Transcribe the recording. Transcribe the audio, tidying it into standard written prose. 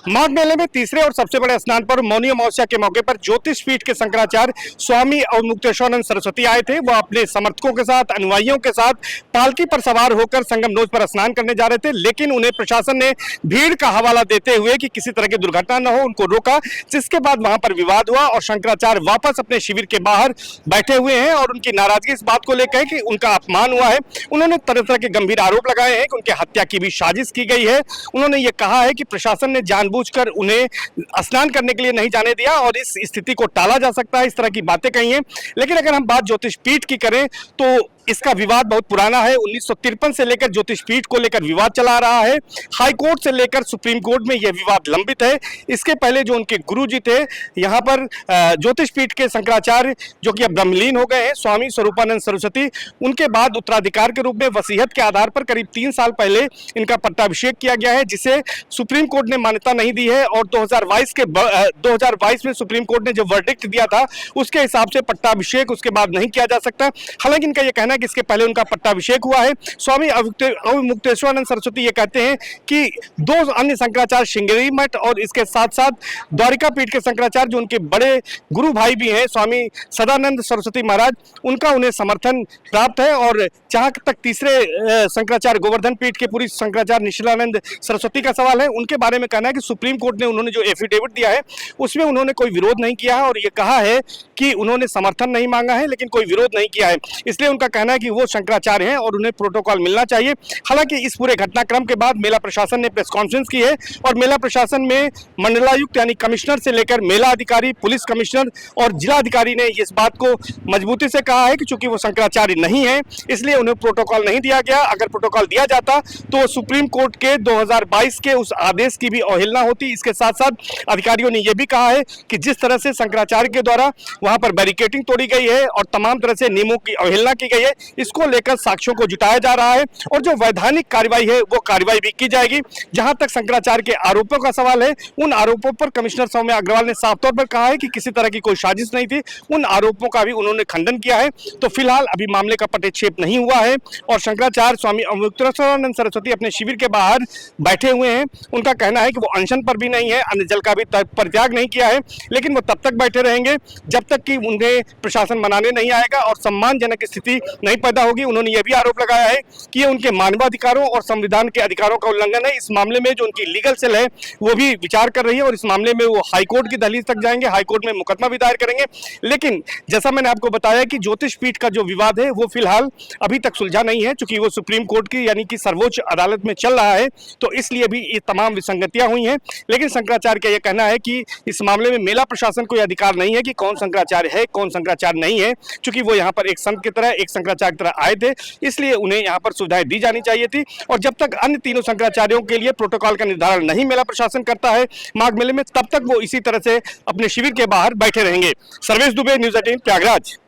माघ मेले में तीसरे और सबसे बड़े स्नान पर मौनी अमावस्या के मौके पर ज्योतिष पीठ के शंकराचार्य स्वामी अवमुक्तेश्वरानंद सरस्वती आए थे। वो अपने समर्थकों के साथ, अनुयायियों के साथ पालकी पर सवार होकर संगम नोज पर स्नान करने जा रहे थे, लेकिन उन्हें प्रशासन ने भीड़ का हवाला देते हुए कि किसी तरह की दुर्घटना न हो, उनको रोका, जिसके बाद वहां पर विवाद हुआ और शंकराचार्य वापस अपने शिविर के बाहर बैठे हुए हैं और उनकी नाराजगी इस बात को लेकर कि उनका अपमान हुआ है। उन्होंने तरह तरह के गंभीर आरोप लगाए हैं कि उनके हत्या की भी साजिश की गई है। उन्होंने ये कहा है कि प्रशासन ने जानबूझकर उन्हें स्नान करने के लिए नहीं जाने दिया और इस स्थिति को टाला जा सकता है, इस तरह की बातें कही हैं। लेकिन अगर हम बात ज्योतिष पीठ की करें तो इसका विवाद बहुत पुराना है। 1953 से लेकर ज्योतिष पीठ को लेकर विवाद चला आ रहा है। हाई कोर्ट से लेकर सुप्रीम कोर्ट में यह विवाद लंबित है। इसके पहले जो उनके गुरुजी थे यहाँ पर ज्योतिष पीठ के शंकराचार्य, जो कि अब ब्रह्मलीन हो गए हैं, स्वामी स्वरूपानंद सरस्वती, उनके बाद उत्तराधिकार के रूप में वसीयत के आधार पर करीब 3 साल पहले इनका पट्टाभिषेक किया गया है, जिसे सुप्रीम कोर्ट ने मान्यता नहीं दी है। और 2022 में सुप्रीम कोर्ट ने जो वर्डिक्ट दिया था उसके हिसाब से पट्टाभिषेक उसके बाद नहीं किया जा सकता। हालांकि इनका यह कहना है कि इसके पहले उनका पट्टाभिषेक हुआ है। स्वामी अवमुक्तेश्वरानंद सरस्वती ये कहते हैं कि 2 अन्य शंकराचार्य, श्रृंगेरी मठ और इसके साथ साथ द्वारिका पीठ के शंकराचार्य, जो उनके बड़े गुरु भाई भी हैं, स्वामी सदानंद सरस्वती महाराज, उनका उन्हें समर्थन प्राप्त है। और जहां तक तीसरे शंकराचार्य गोवर्धन पीठ के पूरी शंकराचार्य निशिलानंद सरस्वती का सवाल है, उनके बारे में कहना है कि सुप्रीम कोर्ट ने उन्होंने जो एफिडेविट दिया है उसमें उन्होंने कोई विरोध नहीं किया है और ये कहा है कि उन्होंने समर्थन नहीं मांगा है, लेकिन कोई विरोध नहीं किया है। इसलिए उनका कहना है कि वो शंकराचार्य हैं और उन्हें प्रोटोकॉल मिलना चाहिए। हालांकि इस पूरे घटनाक्रम के बाद मेला प्रशासन ने प्रेस कॉन्फ्रेंस की है और मेला प्रशासन में मंडलायुक्त यानी कमिश्नर से लेकर मेला अधिकारी, पुलिस कमिश्नर और जिला अधिकारी ने इस बात को मजबूती से कहा है कि चूंकि वो शंकराचार्य नहीं है इसलिए उन्हें प्रोटोकॉल नहीं दिया गया। अगर प्रोटोकॉल दिया जाता तो सुप्रीम कोर्ट के 2022 के उस आदेश की भी अवहेलना होती। इसके साथ साथ अधिकारियों ने यह भी कहा है कि जिस तरह से शंकराचार्य के द्वारा वहां पर बैरिकेडिंग तोड़ी गई है और तमाम तरह से नियमों की अवहेलना की गई है, इसको लेकर साक्ष्यों को जुटाया जा रहा है और जो वैधानिक कार्रवाई है वो कार्रवाई भी की जाएगी। जहां तक शंकराचार्य के आरोपों का सवाल है, उन आरोपों पर कमिश्नर सौम्या अग्रवाल ने साफ तौर पर कहा है कि किसी तरह की कोई साजिश नहीं थी। उन आरोपों का भी उन्होंने खंडन किया है। तो फिलहाल अभी मामले का पटक्षेप नहीं हुआ है और शंकराचार्य स्वामी अवमुक्तेश्वरानंद सरस्वती अपने शिविर के बाहर बैठे हुए हैं। उनका कहना है कि वो अनशन पर भी नहीं है, अन्न जल का भी परित्याग नहीं किया है, लेकिन वो तब तक बैठे रहेंगे जब तक कि उन्हें प्रशासन मनाने नहीं आएगा और सम्मानजनक स्थिति नहीं पैदा होगी। उन्होंने यह भी आरोप लगाया है कि ये उनके मानवाधिकारों और संविधान के अधिकारों का उल्लंघन है। इस मामले में जो उनकी लीगल सेल है वो भी विचार कर रही है और इस मामले में वो हाईकोर्ट की दहलीज तक जाएंगे, हाईकोर्ट में मुकदमा भी दायर करेंगे। लेकिन जैसा मैंने आपको बताया कि ज्योतिष पीठ का जो विवाद है वो फिलहाल अभी तक सुलझा नहीं है, चूंकि वो सुप्रीम कोर्ट की यानी कि सर्वोच्च अदालत में चल रहा है, तो इसलिए भी ये तमाम विसंगतियां हुई हैं। लेकिन शंकराचार्य का यह कहना है कि इस मामले में मेला प्रशासन को यह अधिकार नहीं है कि कौन शंकराचार्य है, कौन शंकराचार्य नहीं है, क्योंकि वो यहाँ पर एक संत की तरह, एक शंकराचार्य की तरह आए थे, इसलिए उन्हें यहाँ पर सुविधाएं दी जानी चाहिए थी। और जब तक अन्य तीनों शंकराचार्यों के लिए प्रोटोकॉल का निर्धारण नहीं मेला प्रशासन करता है माघ मेले में, तब तक वो इसी तरह से अपने शिविर के बाहर बैठे रहेंगे। सर्वेश दुबे, न्यूज़ 18, प्रयागराज।